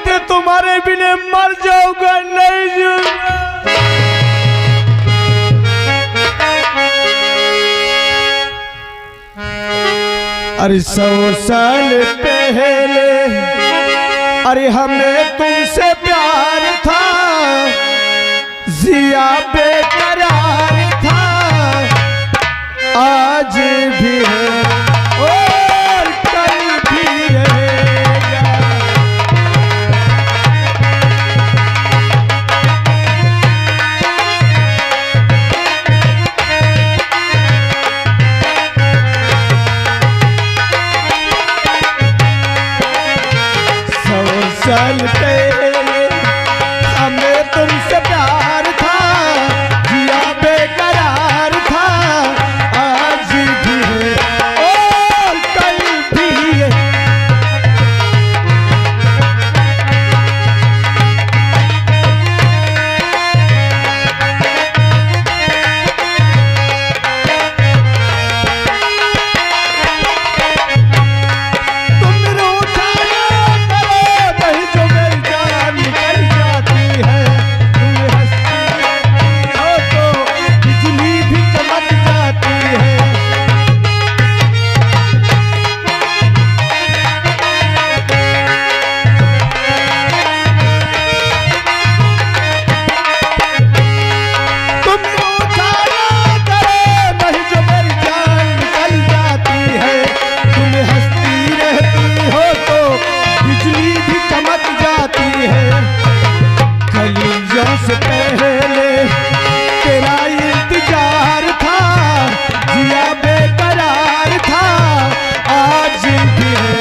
कहते तुम्हारे बिना मर जाऊंगा, नहीं जाऊंगा। अरे 100 साल पहले अरे हमें तुमसे प्यार था, जिया बेकरार था, आज भी है और कल भी रहेगा। साल पहले हमें तुमसे प्यार था, जिया बेकरार था, आज भी है और कल भी है। से पहले तेरा इंतजार था, जिया बेकरार था, आज भी है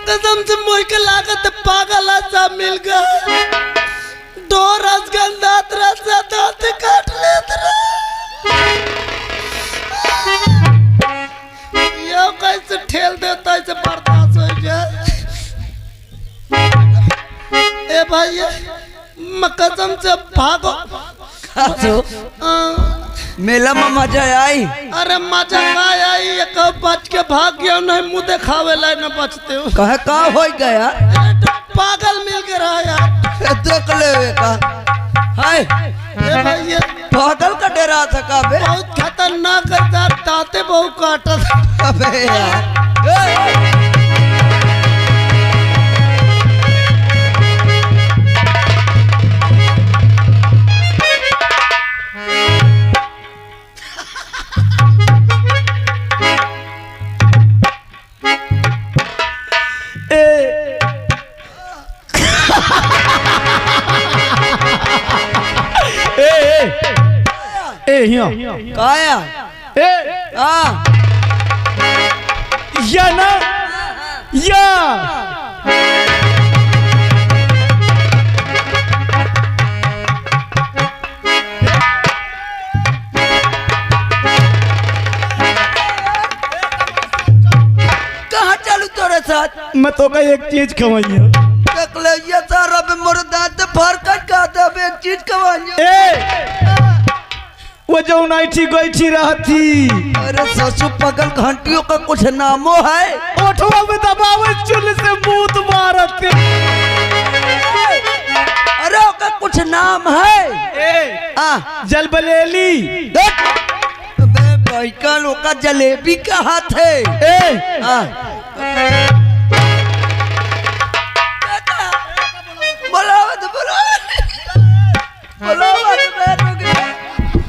कसम से मोह के लागत पागल सा मिल गया। दो रसगंधात रसा दांत काट लेत यो कैसे ठेल देता है, बर्दाश्त हो गया। ए भाई कसम से भागो। मेला में मजा आई। अरे मजा का आई, एक बच के भाग गया, नहीं मुँह दिखावे ला न बचते हो। कहे का हो गया, पागल मिल के रहा यार। देख ले का हाय ये भैया पागल का डेरा था का बे, बहुत खतरनाक है, दांते बहुत काटा था। अबे यार काया या ना या कहाँ चलू तोरे साथ? मैं तो का एक चीज खवाइए, देख ले ये सारा बे मोर दांत फाड़ काट का दे, अब एक चीज खवाइए। वो जो नाइटी गई रहती। अरे ससु पगल घंटियों का कुछ नामो है? ओठवा में दबावे चुल से मूत मारते। अरे ओका कुछ नाम है? जलबलेली। अबे भाई का लोका जलेबी कहाँ थे?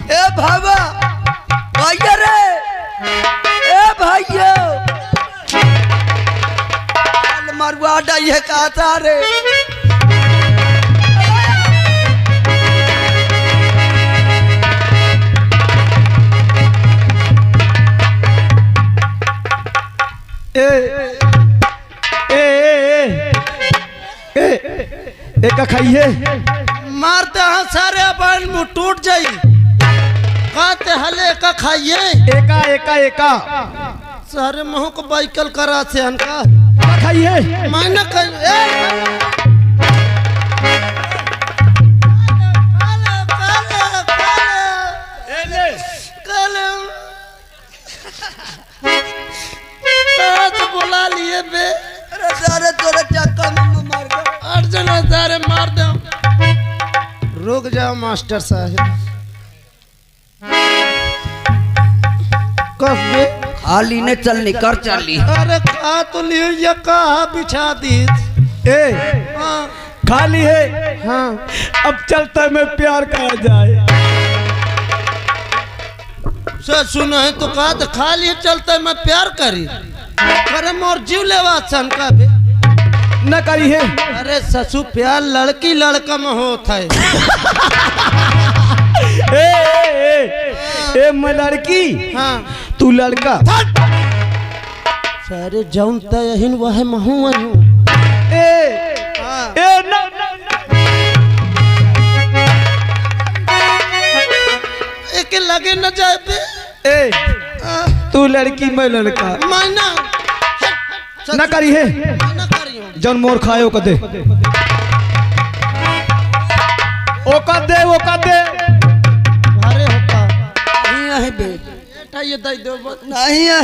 ए भावा भैया रे, ए भैया मरुआ डाइए कहा था रे। एका खाइए मारते हैं सारे अपन मुंह टूट जाई कहते हले का खाइए एका एका एका सारे मुंह को बाइकल करा से अनका खाइए मायना बोला लिए बे अरे सारे तोरे चक्कर में मार दो अर्जुन सारे मार दो रुक जाओ मास्टर साहब कब बे खाली ने चल निकर चली अरे खा तो लियो ये कहा बिछा दी ए हाँ खाली है हाँ अब चलता मैं प्यार करा जाए सच सुना है तो कहा तो खाली चलता मैं प्यार करी अरे मोर जीव लेवा सन का बे न करी है अरे ससु प्यार लड़की लड़का में होता है ए मैं लड़की हाँ तू लड़का सारे जौन तहिन वह महू ए हाँ ए न एक लगे न जाए पे ए तू लड़की मैं लड़का मायना न करी है न करियो जौन मोर खाए दे ओका दे अरे होता नहीं है बे बेटा ये दई दो बस नहीं है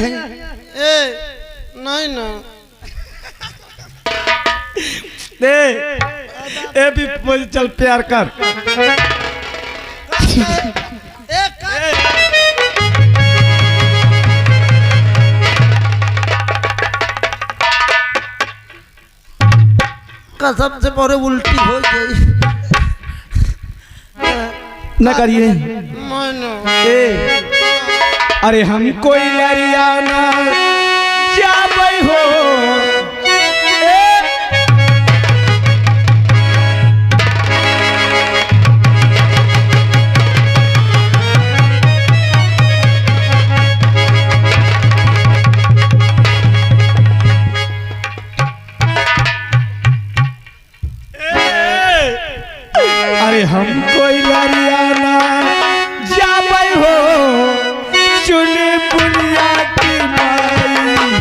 ए नहीं ना दे ए भी मुझे चल प्यार कर कसम से मोरे उल्टी हो गई न करिए मानो ए अरे हम कोई लरियाना क्या भाई हो अरे हम कोई लरियाना जा भाई हो चुनी बुनिया की माई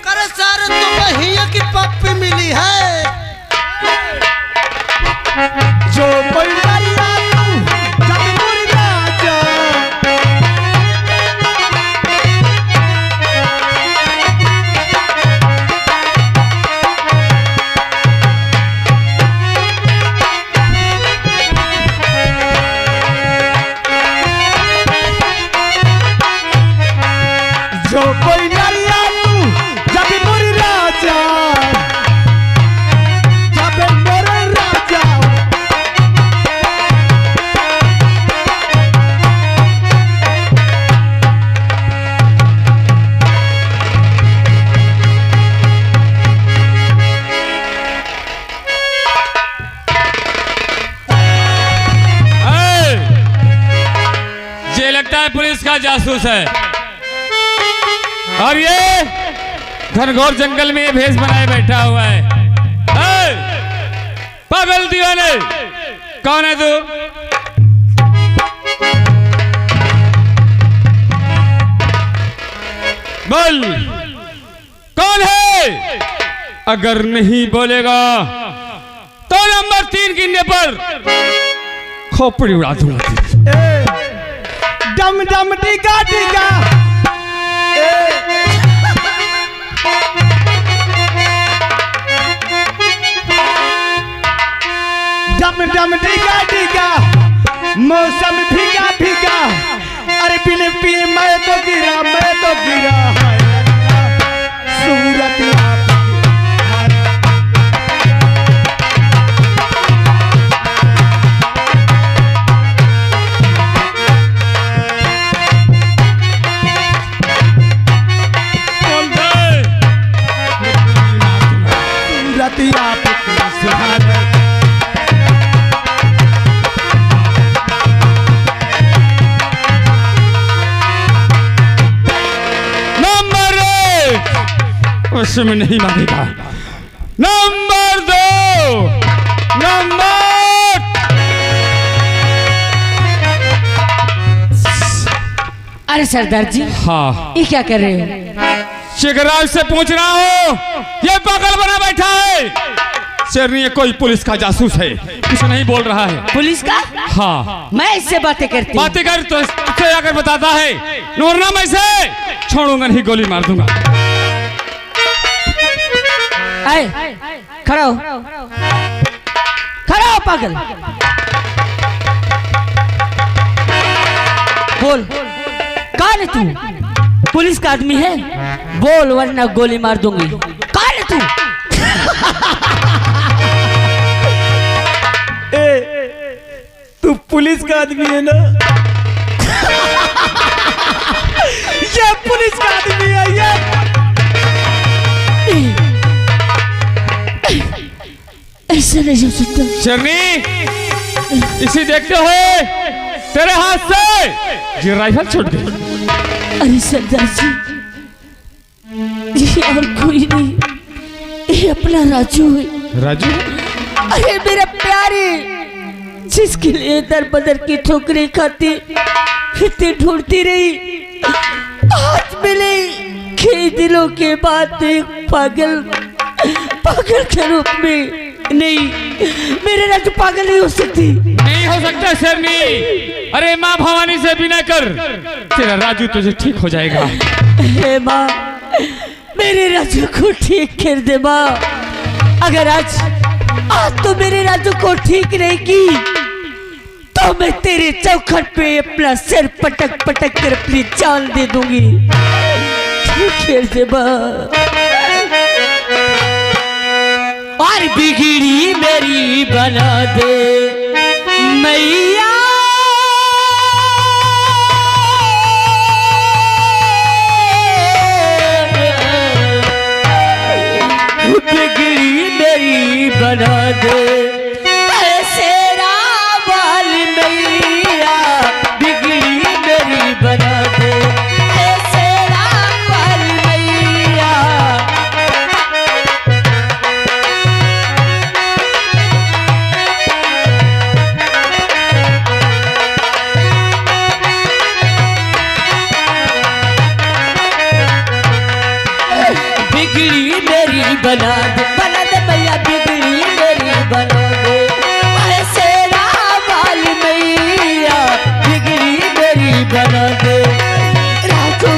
करे सारे तो हिया की पप्पी मिली है जो कोई लरिया तू जब मुर्गा जा जो कोई लरिया तू जब मुर्गा जा जब मोरे राजा ये लगता है पुलिस का जासूस है और ये घनघोर जंगल में भेष बनाए बैठा हुआ है। पागल दीवाने, कौन है तू? बोल, कौन है? अगर नहीं बोलेगा तो नंबर 3 गिनने पर खोपड़ी उड़ा दूंगा। डम डम टिका टिका डम डम टिका टिका मौसी वैसे में नहीं मानेगा। नंबर 2 नंबर अरे सरदार जी, हाँ ये क्या कर रहे हो? शिवराज से पूछ रहा हूँ, ये पागल बना बैठा है। शेरनी ये कोई पुलिस का जासूस है, कुछ नहीं बोल रहा है। पुलिस का? हाँ मैं इससे बातें करती हूँ। बातें कर तो तुझे आकर बताता है, वरना मैं इसे छोड़ूंगा नहीं, गोली मार दूंगा। आए, खड़ा हो, खड़ा हो पागल। बोल, कौन है तू? पुलिस का आदमी है? बोल वरना गोली मार दूंगी। कौन है तू? तू पुलिस का आदमी है ना? ये पुलिस का आदमी है ये। ऐसा नहीं हो सकता। शेरनी, इसी देखते हुए तेरे हाथ से ये राइफल छूट गई। अरे सरदार जी, ये और कोई नहीं, ये अपना राजू है। राजू? अरे मेरा प्यारे, जिसके लिए दर बदर की ठोकरें खाती इतनी ढूंढती रही, आज मिले कई दिनों के बाद एक पागल के रूप में। नहीं, मेरे राजू पागल नहीं हो सकती। नहीं हो सकता शेरनी। अरे माँ भवानी से बिना कर, तेरा राजू तुझे ठीक हो जाएगा। हे माँ, मेरे राजू को ठीक कर दे माँ। अगर आज तो मेरे राजू को ठीक नहीं की, तो मैं तेरे चौखट पे अपना सिर पटक पटक कर अपनी जान दे दूंगी। ठीक कर दे माँ। और बिगड़ी मेरी बना दे मैया, बिगड़ी मेरी बना दे शेरा वाली मैया, बिगड़ी मेरी बना दे शेरा वाली मैया। बिगड़ी मेरी बना दे भैया, बिगड़ी मेरी बना दे शेरा वाली मैया, बिगड़ी मेरी बना दे राजू।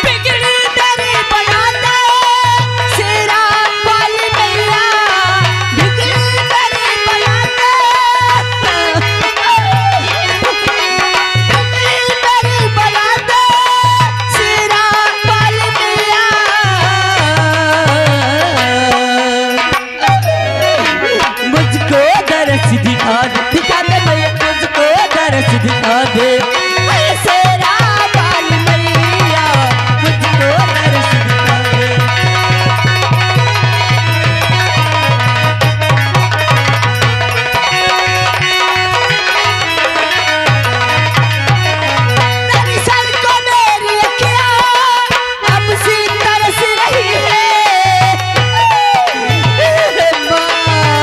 बिगड़ी मेरी बना दे शेरा वाली मैया, बिगड़ी मेरी बना दे, बिगड़ी मेरी बना दे शेरा वाली मैया। मुझको दरस दिखा दे मैया, मुझको दरस दिखा दे शेरा वाली मैया, मुझको दरस दिखा दे। तेरी सर को मेरी अखियाँ अब सी तरस रही है माँ।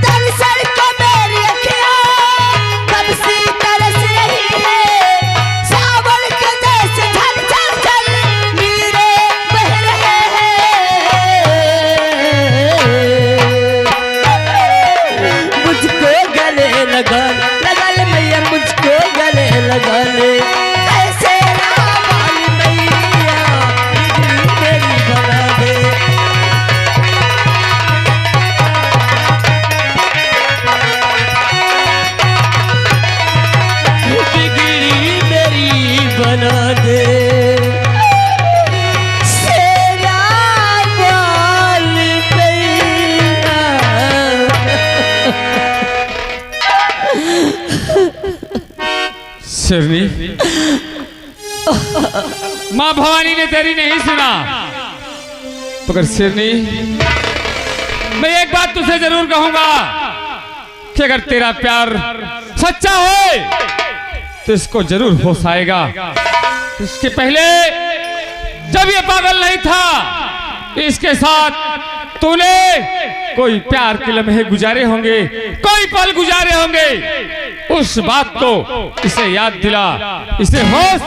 तेरी सर को मेरी अखियाँ कब सी तरस रही है, सावन के जैसे झल झल झल नीरे बह रहे हैं। मुझको गले लगा ले मैया, मुझको गले लगा ले शेरा वाली मैया, बिगड़ी मेरी बना दे। बिगड़ी मेरी बना दे शेरा वाली मैया। शेरनी, माँ भवानी ने तेरी नहीं सुना, मगर शेरनी मैं एक बात तुझसे जरूर कहूंगा कि अगर तेरा प्यार सच्चा है तो इसको जरूर होश आएगा। इसके पहले जब ये पागल नहीं था, इसके साथ तूने कोई प्यार के लम्हे गुजारे होंगे, कोई पल गुजारे होंगे। उस बात को इसे याद दिला, इसे होश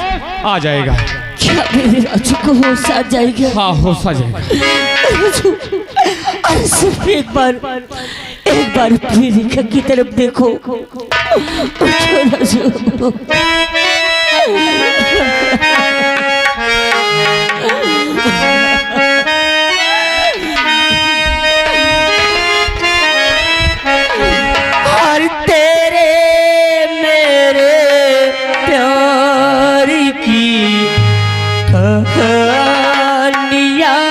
आ जाएगा। क्या मेरे राजू को होश आ जाएगा? हाँ, होश आ जाएगा। राजू, अरे सिर्फ एक बार अपनी रेखा की तरफ देखो। उठो राजू। और तेरे मेरे प्यार की कहानियाँ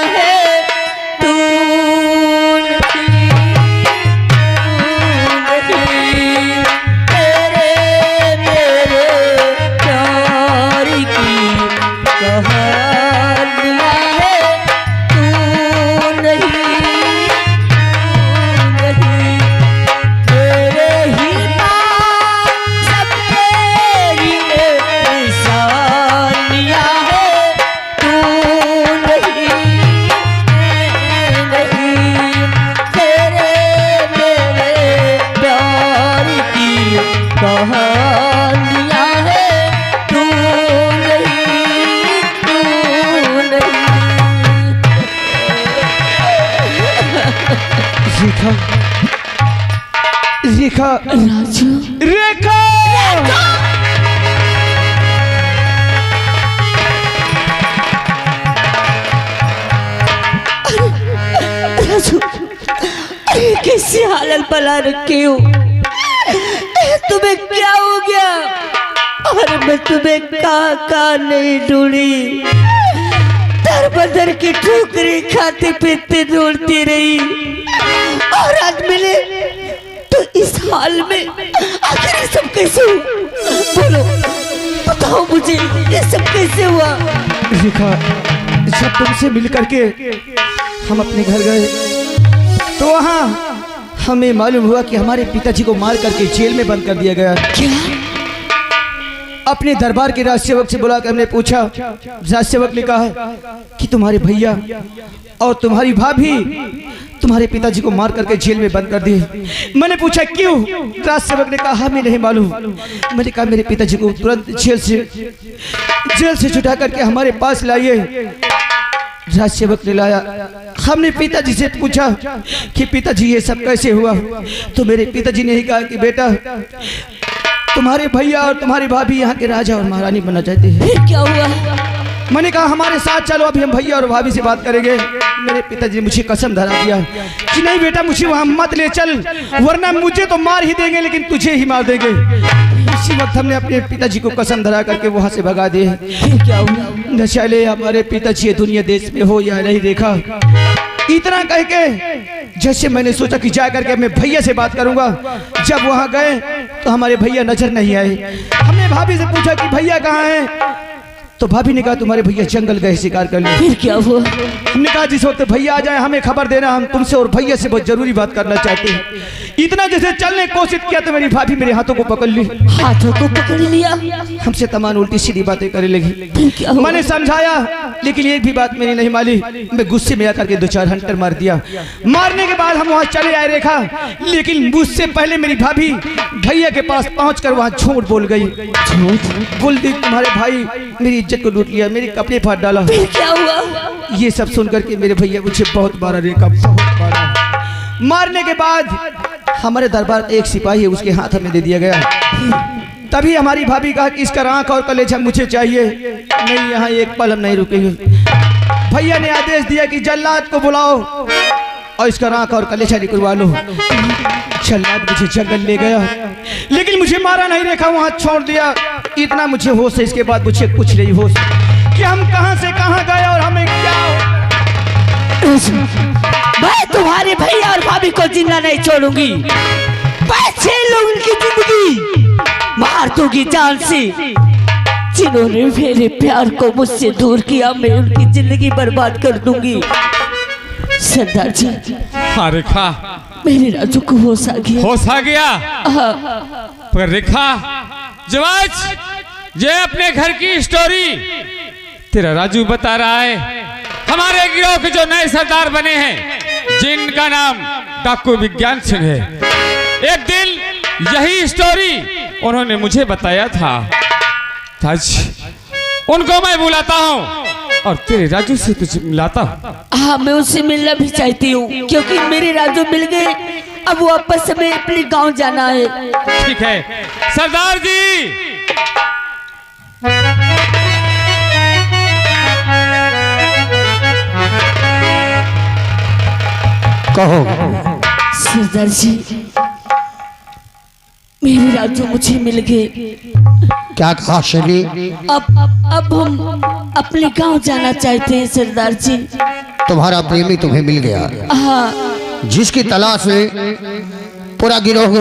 है तू नहीं, तेरे मेरे प्यार की कहानियाँ है तू नहीं, तेरे ही नाम सब तेरी निशानियाँ है तू नहीं, तेरे मेरे प्यार की कहानियाँ है तू नहीं, तू नहीं। रेखा, राजू, रेखा, राजू, अरे कैसी हालत बना रखे हो? तुम्हें क्या हो गया? अरे मैं तुम्हें कहाँ नहीं ढूंढी, दर बदर की ठोकरी खाते पीते ढूंढती रही, और आज मिले तो इस हाल में। आखिर ये सब कैसे हुआ? बोलो, बताओ मुझे, ये सब कैसे हुआ? रेखा, जब तुमसे मिल करके हम अपने घर गए तो वहाँ हमें मालूम हुआ कि हमारे पिताजी को मार करके जेल में बंद कर दिया गया। क्या? अपने दरबार के राजसेवक से बुलाकर हमने पूछा। राजसेवक ने कहा कि तुम्हारे भैया और तुम्हारी भाभी तुम्हारे पिताजी को मार करके जेल में बंद कर दिए। मैंने पूछा क्यों? राजसेवक ने कहा हमें नहीं मालूम। मैंने कहा मेरे पिताजी को तुरंत जेल से छुटा करके हमारे पास लाइए। राजसेवक ने लाया। हमने पिताजी से पूछा कि पिताजी ये सब कैसे हुआ? तो मेरे पिताजी ने ही कहा कि बेटा तुम्हारे भैया और तुम्हारी भाभी यहाँ के राजा और महारानी बनना चाहते हैं। फिर क्या हुआ? मैंने कहा हमारे साथ चलो, अभी हम भैया और भाभी से बात करेंगे। मेरे पिताजी ने मुझे कसम धरा दिया कि नहीं बेटा मुझे वहाँ मत ले चल, वरना मुझे तो मार ही देंगे लेकिन तुझे ही मार देंगे। इसी वक्त हमने अपने पिताजी को कसम धरा करके वहाँ से भगा दिए। फिर क्या हुआ? न चले हमारे पिताजी दुनिया देश में हो या नहीं देखा। इतना कह के जैसे मैंने सोचा कि जा करके मैं भैया से बात करूंगा। जब वहाँ गए तो हमारे भैया नजर नहीं आए। हमने भाभी से पूछा कि भैया कहाँ हैं? तो भाभी ने कहा तुम्हारे भैया जंगल गए शिकार करने। फिर क्या हुआ? हमने कहा जिस वक्त भैया आ जाए हमें खबर देना, हम तुमसे और भैया से बहुत जरूरी बात करना चाहते हैं। इतना जैसे चलने की कोशिश किया तो मेरी भाभी मेरे हाथों को पकड़ ली। हाथों को पकड़ लिया? हमसे तमाम उल्टी सीधी बातें करने लगी। फिर क्या हुआ? मैंने समझाया लेकिन एक भी बात मेरी नहीं मानी। मैं गुस्से में आकर के 2-4 हंटर मार दिया। मारने के बाद हम वहाँ चले आए रेखा, लेकिन मुझसे पहले मेरी भाभी भैया के पास पहुँचकर वहाँ झूठ बोल गई। बोल दी तुम्हारे भाई मेरी इज्जत को लूट लिया, मेरे कपड़े फाड़ डाला। फिर क्या हुआ? ये सब सुनकर के मेरे भैया मुझे बहुत मारा रेखा, बहुत मारा। मारने के बाद हमारे दरबार एक सिपाही है उसके हाथ हमें दे दिया गया। तभी हमारी भाभी कहा कि इसका आंख और कलेजा मुझे चाहिए। नहीं, यहाँ एक पल हम नहीं रुकेंगे। भैया ने आदेश दिया कि जल्लाद को बुलाओ और इसका आंख और कलेजा निकलवा लो। जल्लाद मुझे जंगल ले गया लेकिन मुझे मारा नहीं रेखा, वहाँ छोड़ दिया। इतना मुझे होश है, इसके बाद मुझे कुछ नहीं होश कि हम कहां से कहां गए और हमें क्या हो। मैं तुम्हारे भैया और भाभी को जिंदा नहीं छोड़ूंगी। पैसे लोग उनकी जिंदगी मार दूंगी जान से। जिन्होंने मेरे प्यार को मुझसे दूर किया मैं उनकी जिंदगी बर्बाद कर दूंगी। सरदार जी, हाँ रेखा, मेरे राजू को होश आ गया। होश आ गया? हाँ। पर रेखा, जो आज ये अपने घर की स्टोरी तेरा राजू बता रहा है, हमारे गिरोह के जो नए सरदार बने हैं, जिनका नाम डाकू विज्ञान सिंह है, एक दिन यही स्टोरी उन्होंने मुझे बताया था। आज उनको मैं बुलाता हूँ और तेरे राजू से तुझे मिलाता हूँ। हाँ, मैं उससे मिलना भी चाहती हूँ, क्योंकि मेरे राजू मिल गए, अब वापस हमें अपने गांव जाना है। ठीक है सरदार जी। कहो। सरदार जी, मेरे राजू मुझे मिल गए। क्या कहा शैली? अब हम अपने गांव जाना चाहते हैं सरदार जी। तुम्हारा प्रेमी तुम्हें मिल गया, हाँ। जिसकी तलाश में पूरा गिरोह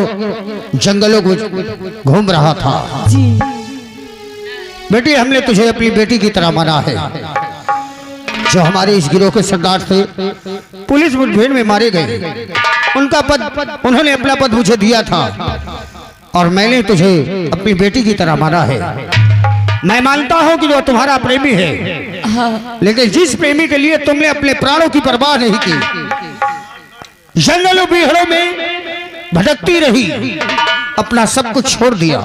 जंगलों को घूम रहा था। जी। बेटी, हमने तुझे अपनी बेटी की तरह माना है। जो हमारे इस गिरोह के सरदार थे, पुलिस मुठभेड़ में मारे गए, उनका पद, उन्होंने अपना पद मुझे दिया था और मैंने तुझे अपनी बेटी की तरह माना है। मैं मानता हूं कि वो तुम्हारा प्रेमी है, हाँ। लेकिन जिस प्रेमी के लिए तुमने अपने प्राणों की परवाह नहीं की, जंगलों बिहड़ों में भटकती रही, अपना सब कुछ छोड़ दिया,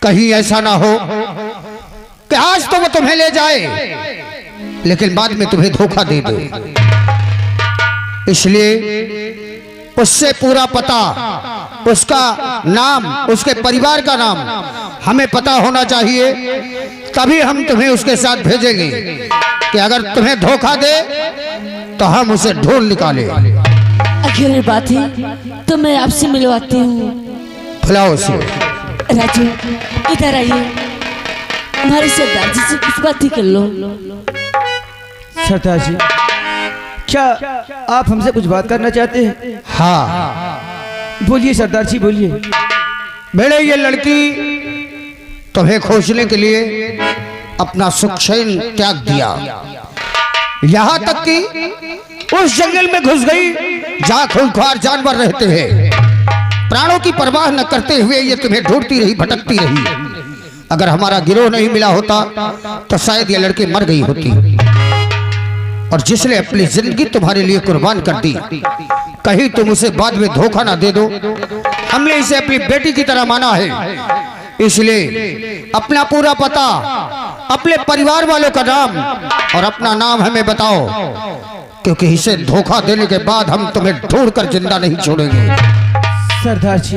कहीं ऐसा ना हो कि आज तो वो तुम्हें ले जाए लेकिन बाद में तुम्हें धोखा दे दे। इसलिए उससे पूरा पता, उसका नाम, उसके परिवार का नाम हमें पता होना चाहिए, तभी हम तुम्हें उसके साथ भेजेंगे कि अगर तुम्हें धोखा दे तो हम उसे ढूंढ निकाले। अगर बात है तो मैं आपसे मिलवाती हूँ। बुलाओ उसे। राजू, इधर आइए, हमारे सरदार जी से कुछ बात ही कर लो। सरदार जी, क्या आप हमसे कुछ बात करना चाहते हैं? हाँ, बोलिए सरदार जी, बोलिए। बेटे, ये लड़की तुम्हें खोजने के लिए अपना सुख चैन त्याग दिया, यहाँ तक कि उस जंगल में घुस गई जहाँ खूंखार जानवर रहते हैं। प्राणों की परवाह न करते हुए ये तुम्हें ढूंढती रही, भटकती रही। अगर हमारा गिरोह नहीं मिला होता तो शायद ये लड़की मर गई होती, और जिसने अपनी जिंदगी तुम्हारे लिए कुर्बान कर दी, कहीं तुम उसे बाद में धोखा ना दे दो। हमने इसे अपनी बेटी की तरह माना है, इसलिए अपना पूरा पता, अपने परिवार वालों का नाम और अपना नाम हमें बताओ, क्योंकि इसे धोखा देने के बाद हम तुम्हें ढूंढ कर जिंदा नहीं छोड़ेंगे। सरदार जी,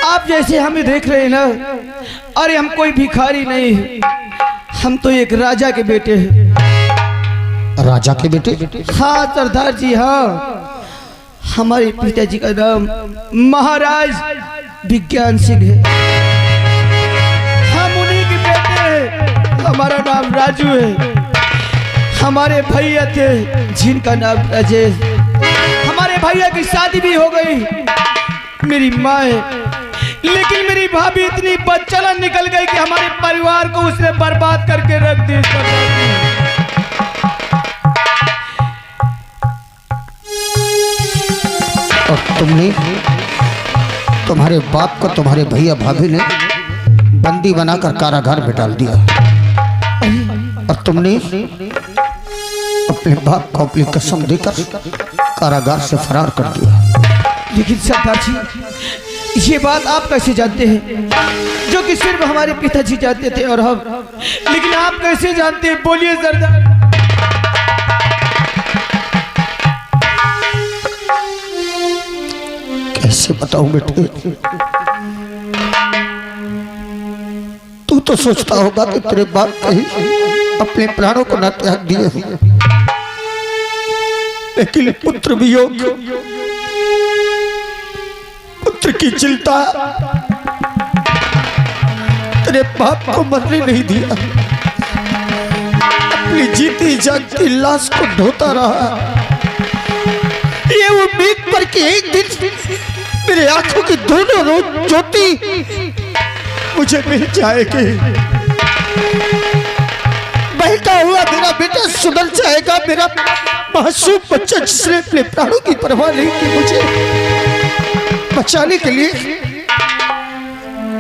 आप जैसे हमें देख रहे हैं ना, अरे हम कोई भिखारी नहीं है, हम तो एक राजा के बेटे हैं। राजा के बेटे? हाँ सरदार जी, हाँ। हमारे पिताजी का नाम महाराज विज्ञान सिंह है, हम उन्हीं के बेटे हैं। हमारा नाम राजू है। हमारे भैया थे जिनका नाम राजेश, हमारे भैया की शादी भी हो गई, मेरी माँ है, लेकिन मेरी भाभी इतनी बदचलन निकल गई कि हमारे परिवार को उसने बर्बाद करके रख दी। और तुमने, तुम्हारे बाप को तुम्हारे भैया भाभी ने बंदी बनाकर कारागार में डाल दिया, और तुमने अपने बाप को अपनी कसम देकर कारागार से फरार कर दिया। लेकिन सरदार जी, ये बात आप कैसे जानते हैं, जो कि सिर्फ हमारे पिताजी जानते थे और हम, लेकिन आप कैसे जानते हैं? बोलिए सरदार। कैसे बताऊं बेटे, तू तो सोचता होगा कि तेरे बाप कहीं अपने प्राणों को न त्याग दिए हों, लेकिन पुत्र वियोग, पुत्र की चिंता तेरे बाप को मरने नहीं दिया। अपनी जीती जागती लाश को ढोता रहा, ये उम्मीद पर कि एक दिन मेरे आंखों की दोनों रोज ज्योति मुझे मिल जाएगी। बहता हुआ क्या मेरा बेटा सुधर जाएगा? मेरा मासूम बच्चा जिसने अपने प्राणों की परवाह नहीं की मुझे बचाने के लिए,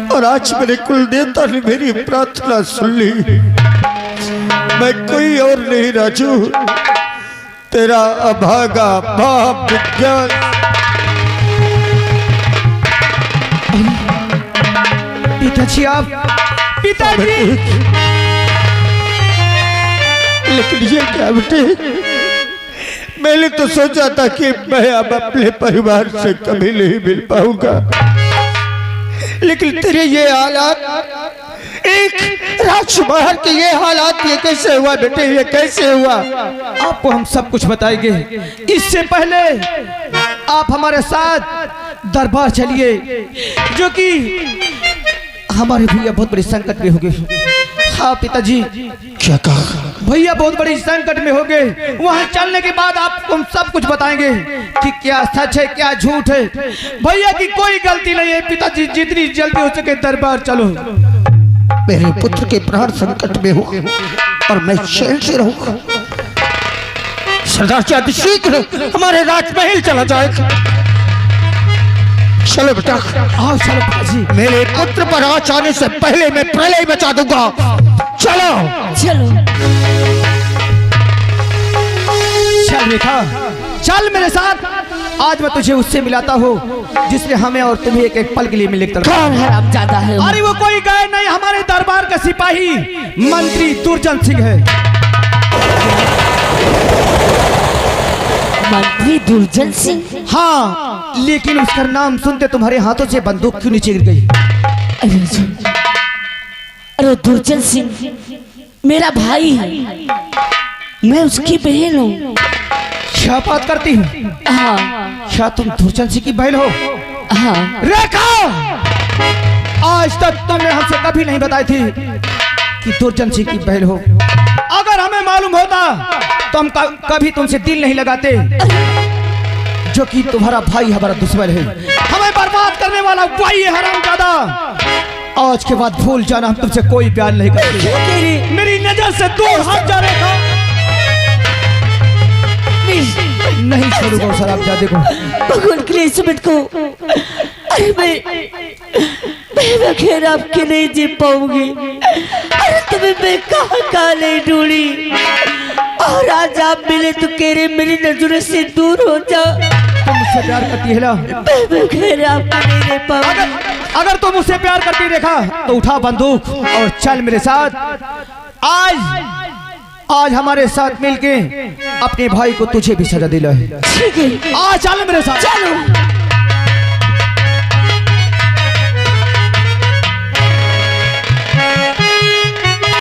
और आज मेरे कुल देवता ने मेरी प्रार्थना सुन ली। मैं कोई और नहीं राजू, तेरा अभागा बाप विज्ञान। पिताजी आप, पिताजी। लेकिन ये क्या बेटे, मैंने तो सोचा था कि मैं अब अपने परिवार से कभी नहीं मिल पाऊंगा, लेकिन तेरे ये हालात, एक राजकुमार के ये हालात, ये कैसे हुआ बेटे? ये कैसे हुआ? आपको हम सब कुछ बताएंगे। इससे पहले आप हमारे साथ दरबार चलिए, जो कि हमारे भैया बहुत बड़े संकट में हो गए। हाँ पिताजी। क्या कहा? भैया बहुत बड़ी संकट में हो गए। वहाँ चलने के बाद आपको हम सब कुछ बताएंगे कि क्या सच है क्या झूठ है। भैया की कोई गलती नहीं है। पिताजी जितनी जल्दी हो सके दरबार चलो। मेरे पुत्र के प्राण संकट में हो और मैं चैन से रहूंगा। सरदार जी शीघ्र हमारे राजमहल चला जाएगा। चलो बेटा, आओ चलो पिताजी। मेरे पुत्र पर आँच आने से पहले मैं प्रलय मचा दूंगा। चलो चलो चल रेखा, चल मेरे साथ। आज मैं तुझे उससे मिलाता हूँ जिसने हमें और तुम्हें एक एक पल के लिए मिले। कौन हरामजादा है? अरे वो कोई गए नहीं, हमारे दरबार का सिपाही मंत्री दुर्जन सिंह है। मंत्री दुर्जन सिंह? हाँ, लेकिन उसका नाम सुनते तुम्हारे हाथों से बंदूक क्यों नीचे गिर गई? अरे दुर्जन सिंह मेरा भाई है, मैं उसकी बहन हूँ। क्या बात करती हूँ? हाँ क्या तुम दुर्जन सिंह की बहन हो? हाँ। रेखा, आज तक तुमने हमसे कभी नहीं बताई थी कि दुर्जन सिंह की बहन हो। अगर हमें मालूम होता तो हम कभी तुमसे दिल नहीं लगाते, जो कि तुम्हारा भाई हमारा दुश्मन है, हमें बर्बाद करने वाला वही है हरामजादा। आज के बाद भूल जाना, हम तुमसे कोई प्यार नहीं करते। मेरी नजर से दूर हट जा रेखा। नहीं छोड़ूंगा हरामजादे को। भगवान के लिए सुमित को। अरे मैं बगैर आपके नहीं जी पाऊंगी। अरे तुम्हें मैं कहाँ ले ढूंढी, और आज आप मिले तो कह रहे मेरी नजरों से दूर हो जा। तुम मुझसे प्यार करती है ना? मैं बगैर आपके नहीं रह पाऊंगी। अगर तुम मुझसे प्यार करती रेखा तो उठा बंदूक और चल मेरे साथ। आज हमारे साथ मिलके अपने भाई को तुझे भी सजा दिला है। ठीक है, आज चल मेरे साथ। चलो।